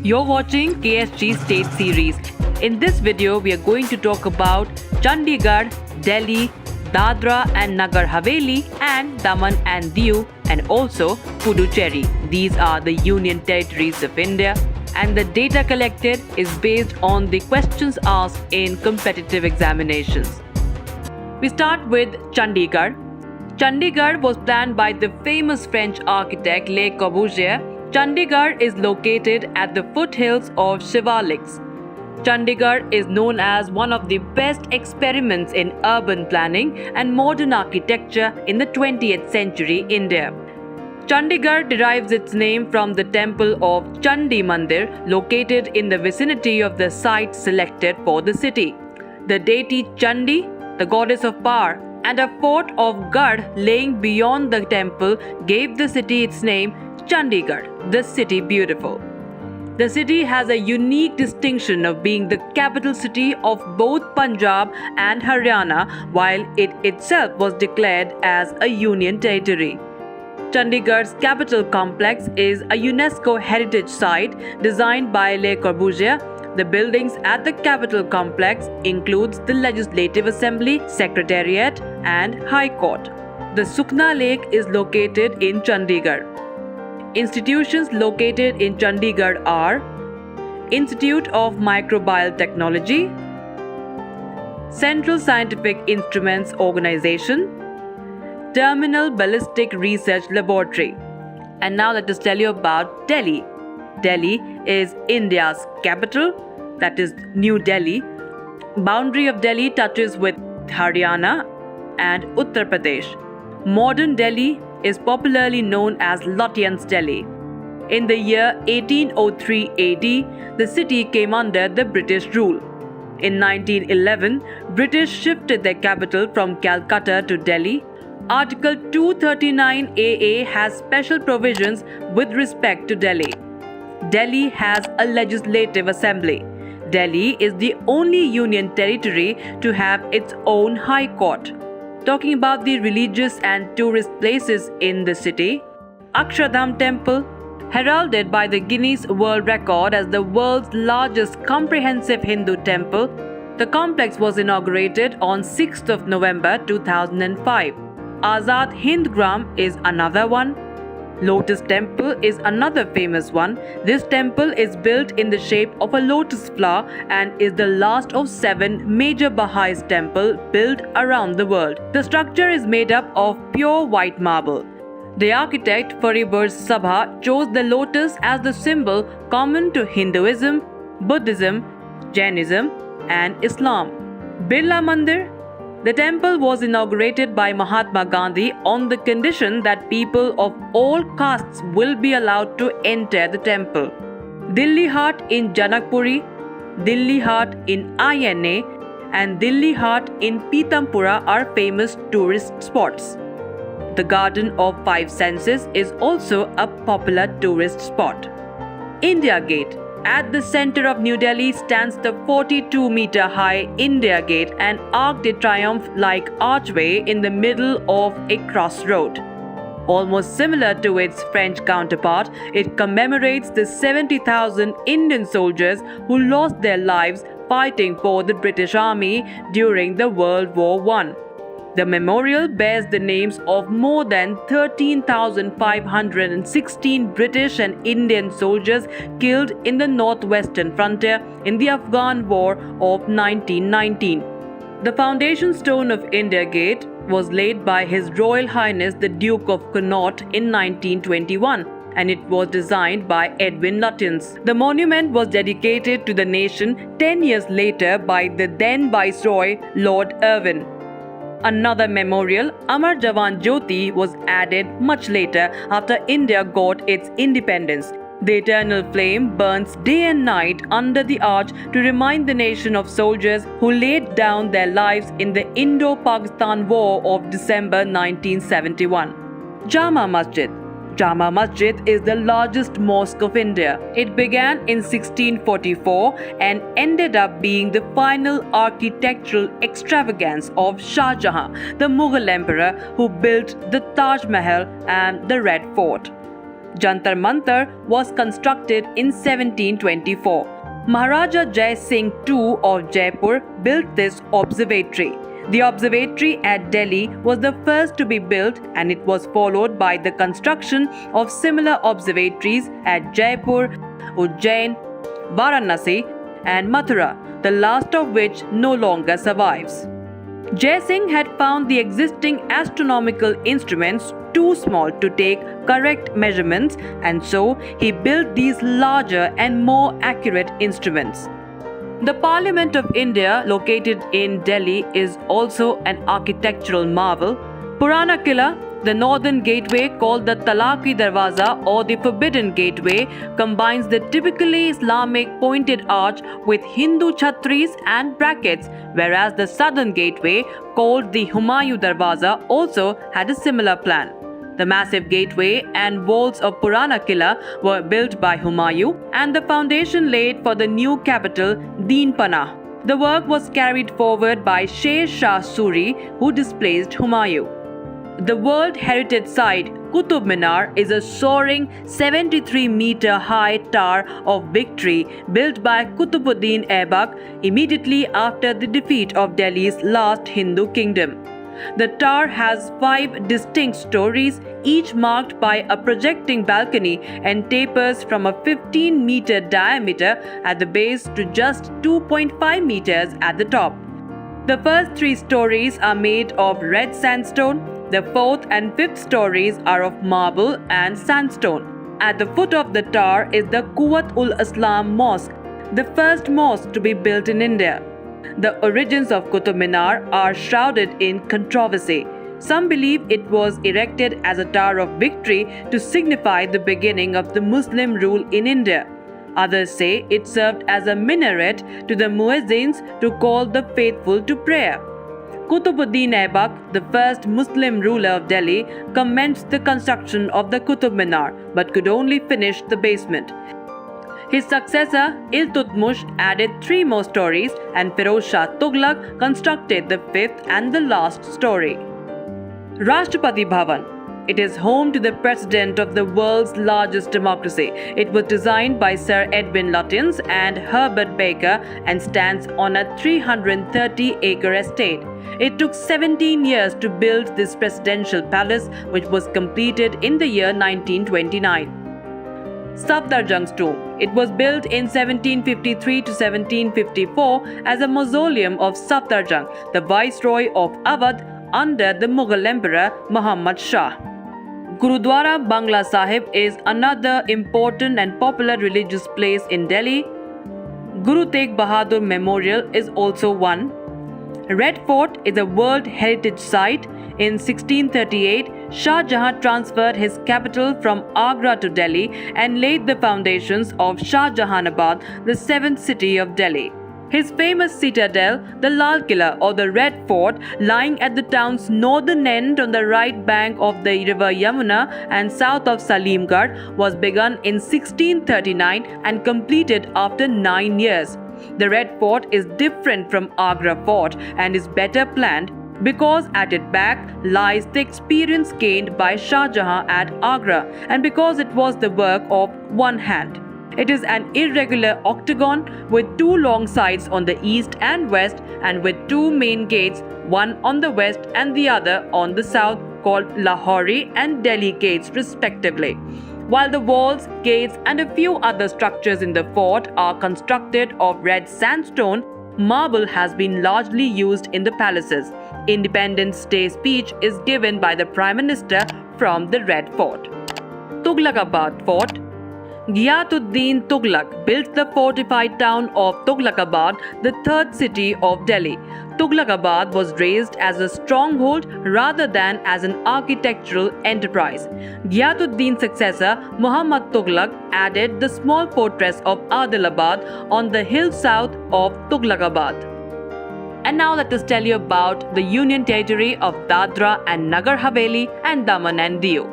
You're watching KSG State Series. In this video, we are going to talk about Chandigarh, Delhi, Dadra and Nagar Haveli, and Daman and Diu, and also Puducherry. These are the union territories of India, and the data collected is based on the questions asked in competitive examinations. We start with Chandigarh. Chandigarh was planned by the famous French architect Le Corbusier. Chandigarh is located at the foothills of Shivaliks. Chandigarh is known as one of the best experiments in urban planning and modern architecture in the 20th century India. Chandigarh derives its name from the temple of Chandi Mandir located in the vicinity of the site selected for the city. The deity Chandi, the goddess of power, and a fort of Garh laying beyond the temple gave the city its name Chandigarh, the city beautiful. The city has a unique distinction of being the capital city of both Punjab and Haryana, while it itself was declared as a union territory. Chandigarh's capital complex is a UNESCO heritage site designed by Le Corbusier. The buildings at the capital complex includes the Legislative Assembly, Secretariat, and High Court. The Sukna Lake is located in Chandigarh. Institutions located in Chandigarh are Institute of Microbial Technology, Central Scientific Instruments Organization, Terminal Ballistic Research Laboratory. And now let us tell you about Delhi. Delhi is India's capital, that is New Delhi. Boundary of Delhi touches with Haryana and Uttar Pradesh. Modern Delhi is popularly known as Lutyens' Delhi. In the year 1803 AD, the city came under the British rule. In 1911, British shifted their capital from Calcutta to Delhi. Article 239 AA has special provisions with respect to Delhi. Delhi has a legislative assembly. Delhi is the only union territory to have its own high court. Talking about the religious and tourist places in the city, Akshardham Temple, heralded by the Guinness World Record as the world's largest comprehensive Hindu temple, the complex was inaugurated on 6th of November 2005. Azad Hind Gram is another one. Lotus Temple is another famous one. This temple is built in the shape of a lotus flower and is the last of 7 major Baha'is temples built around the world. The structure is made up of pure white marble. The architect Faribur Sabha chose the lotus as the symbol common to Hinduism, Buddhism, Jainism, and Islam. Birla Mandir. The temple was inaugurated by Mahatma Gandhi on the condition that people of all castes will be allowed to enter the temple. Dilli Haat in Janakpuri, Dilli Haat in INA, and Dilli Haat in Pitampura are famous tourist spots. The Garden of Five Senses is also a popular tourist spot. India Gate. At the center of New Delhi stands the 42-meter-high India Gate, an Arc de Triomphe-like archway in the middle of a crossroad. Almost similar to its French counterpart, it commemorates the 70,000 Indian soldiers who lost their lives fighting for the British Army during the World War I. The memorial bears the names of more than 13,516 British and Indian soldiers killed in the northwestern frontier in the Afghan War of 1919. The foundation stone of India Gate was laid by His Royal Highness the Duke of Connaught in 1921, and it was designed by Edwin Lutyens. The monument was dedicated to the nation 10 years later by the then Viceroy Lord Irwin. Another memorial, Amar Jawan Jyoti, was added much later after India got its independence. The eternal flame burns day and night under the arch to remind the nation of soldiers who laid down their lives in the Indo-Pakistan War of December 1971. Jama Masjid. Jama Masjid is the largest mosque of India. It began in 1644 and ended up being the final architectural extravagance of Shah Jahan, the Mughal emperor who built the Taj Mahal and the Red Fort. Jantar Mantar was constructed in 1724. Maharaja Jai Singh II of Jaipur built this observatory. The observatory at Delhi was the first to be built, and it was followed by the construction of similar observatories at Jaipur, Ujjain, Varanasi and Mathura, the last of which no longer survives. Jai Singh had found the existing astronomical instruments too small to take correct measurements, and so he built these larger and more accurate instruments. The Parliament of India, located in Delhi, is also an architectural marvel. Purana Qila, the northern gateway called the Talaki Darwaza or the Forbidden Gateway, combines the typically Islamic pointed arch with Hindu chhatris and brackets, whereas the southern gateway, called the Humayun Darwaza, also had a similar plan. The massive gateway and walls of Purana Qila were built by Humayun, and the foundation laid for the new capital, Deenpana. The work was carried forward by Sher Shah Suri, who displaced Humayun. The World Heritage Site, Qutub Minar, is a soaring 73-meter high Tower of Victory built by Qutubuddin Aibak immediately after the defeat of Delhi's last Hindu kingdom. The tower has 5 distinct stories, each marked by a projecting balcony, and tapers from a 15-meter diameter at the base to just 2.5 meters at the top. The first 3 stories are made of red sandstone. The 4th and 5th stories are of marble and sandstone. At the foot of the tower is the Quwwat-ul-Islam Mosque, the first mosque to be built in India. The origins of Qutub Minar are shrouded in controversy. Some believe it was erected as a Tower of Victory to signify the beginning of the Muslim rule in India. Others say it served as a minaret to the muezzins to call the faithful to prayer. Qutubuddin Aibak, the first Muslim ruler of Delhi, commenced the construction of the Qutub Minar but could only finish the basement. His successor, Iltutmish, added 3 more stories, and Firoz Shah Tughlaq constructed the 5th and the last story. Rashtrapati Bhavan. It is home to the president of the world's largest democracy. It was designed by Sir Edwin Lutyens and Herbert Baker and stands on a 330-acre estate. It took 17 years to build this presidential palace, which was completed in the year 1929. Safdarjung's tomb. It was built in 1753 to 1754 as a mausoleum of Safdarjung, the viceroy of Awadh under the Mughal emperor Muhammad Shah. Gurudwara Bangla Sahib is another important and popular religious place in Delhi. Guru Tegh Bahadur Memorial is also one. Red Fort is a World Heritage Site. In 1638, Shah Jahan transferred his capital from Agra to Delhi and laid the foundations of Shah Jahanabad, the 7th city of Delhi. His famous citadel, the Lal Qila or the Red Fort, lying at the town's northern end on the right bank of the river Yamuna and south of Salimgarh, was begun in 1639 and completed after 9 years. The Red Fort is different from Agra Fort and is better planned because at its back lies the experience gained by Shah Jahan at Agra, and because it was the work of one hand. It is an irregular octagon with 2 long sides on the east and west, and with 2 main gates, one on the west and the other on the south, called Lahori and Delhi gates respectively. While the walls, gates and a few other structures in the fort are constructed of red sandstone, marble has been largely used in the palaces. Independence Day speech is given by the Prime Minister from the Red Fort. Tughlaqabad Fort. Ghiyatuddin Tughlaq built the fortified town of Tughlaqabad, the 3rd city of Delhi. Tughlaqabad was raised as a stronghold rather than as an architectural enterprise. Ghiyatuddin's successor, Muhammad Tughlaq, added the small fortress of Adilabad on the hill south of Tughlaqabad. And now let us tell you about the Union Territory of Dadra and Nagar Haveli and Daman and Diu.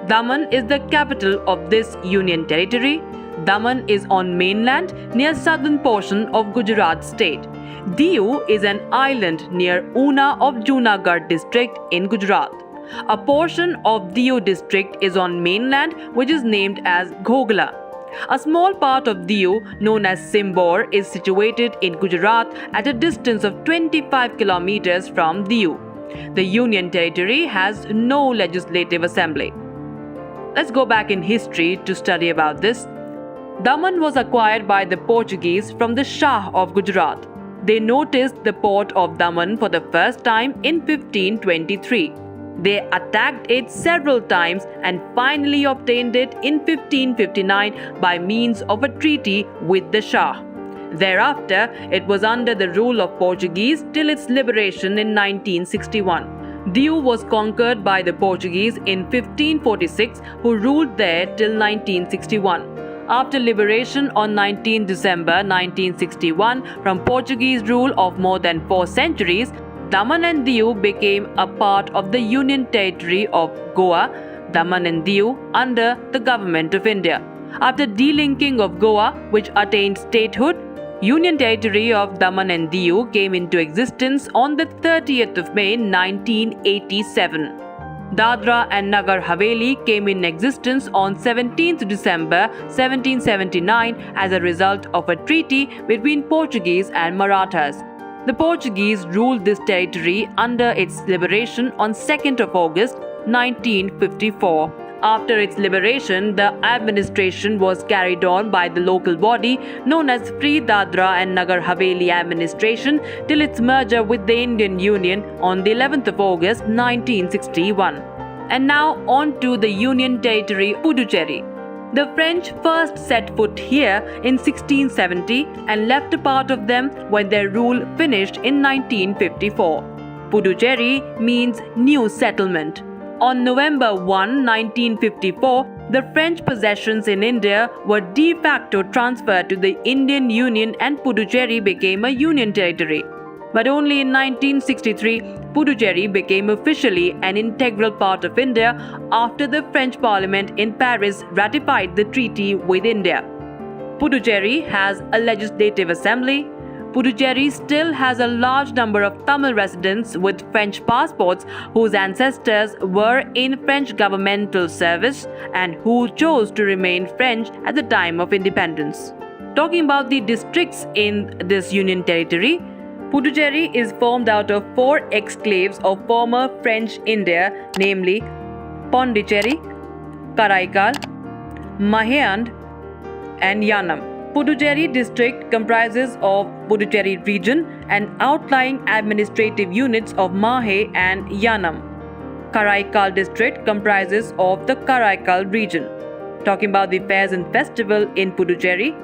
Daman is the capital of this Union Territory. Daman is on mainland near southern portion of Gujarat state. Diu is an island near Una of Junagadh district in Gujarat. A portion of Diu district is on mainland, which is named as Ghogla. A small part of Diu, known as Simbor, is situated in Gujarat at a distance of 25 kilometers from Diu. The Union Territory has no legislative assembly. Let's go back in history to study about this. Daman was acquired by the Portuguese from the Shah of Gujarat. They noticed the port of Daman for the first time in 1523. They attacked it several times and finally obtained it in 1559 by means of a treaty with the Shah. Thereafter, it was under the rule of Portuguese till its liberation in 1961. Diu was conquered by the Portuguese in 1546, who ruled there till 1961. After liberation on 19 December 1961 from Portuguese rule of more than 4 centuries, Daman and Diu became a part of the Union Territory of Goa, Daman and Diu, under the Government of India. After delinking of Goa, which attained statehood, Union Territory of Daman and Diu came into existence on the 30th of May 1987. Dadra and Nagar Haveli came in existence on 17th December 1779 as a result of a treaty between Portuguese and Marathas. The Portuguese ruled this territory under its liberation on 2nd of August 1954. After its liberation, the administration was carried on by the local body known as Free Dadra and Nagar Haveli Administration till its merger with the Indian Union on the 11th of August 1961. And now on to the Union Territory Puducherry. The French first set foot here in 1670 and left a part of them when their rule finished in 1954. Puducherry means new settlement. On November 1, 1954, the French possessions in India were de facto transferred to the Indian Union and Puducherry became a union territory. But only in 1963, Puducherry became officially an integral part of India after the French Parliament in Paris ratified the treaty with India. Puducherry has a legislative assembly. Puducherry still has a large number of Tamil residents with French passports whose ancestors were in French governmental service and who chose to remain French at the time of independence. Talking about the districts in this Union Territory, Puducherry is formed out of 4 exclaves of former French India, namely Pondicherry, Karaikal, Mahayand, and Yanam. Puducherry district comprises of Puducherry region and outlying administrative units of Mahe and Yanam. Karaikal district comprises of the Karaikal region. Talking about the fairs and festival in Puducherry,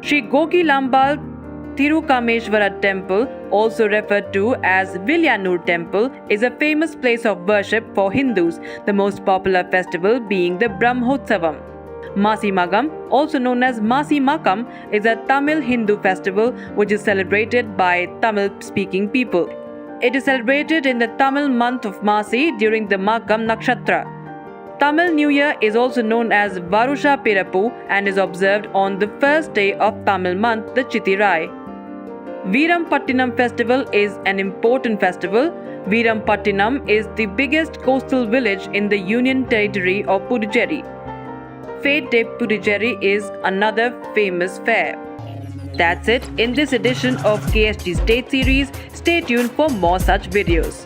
Sri Gokilambal Thirukameshwara temple, also referred to as Vilyanur temple, is a famous place of worship for Hindus, the most popular festival being the Brahmotsavam. Masi Magam, also known as Masi Makam, is a Tamil Hindu festival which is celebrated by Tamil-speaking people. It is celebrated in the Tamil month of Masi during the Makam Nakshatra. Tamil New Year is also known as Varusha Pirappu and is observed on the first day of Tamil month, the Chittirai. Veerampattinam festival is an important festival. Veerampattinam is the biggest coastal village in the Union Territory of Puducherry. Fete de Puducherry is another famous fair. That's it in this edition of KSG State Series. Stay tuned for more such videos.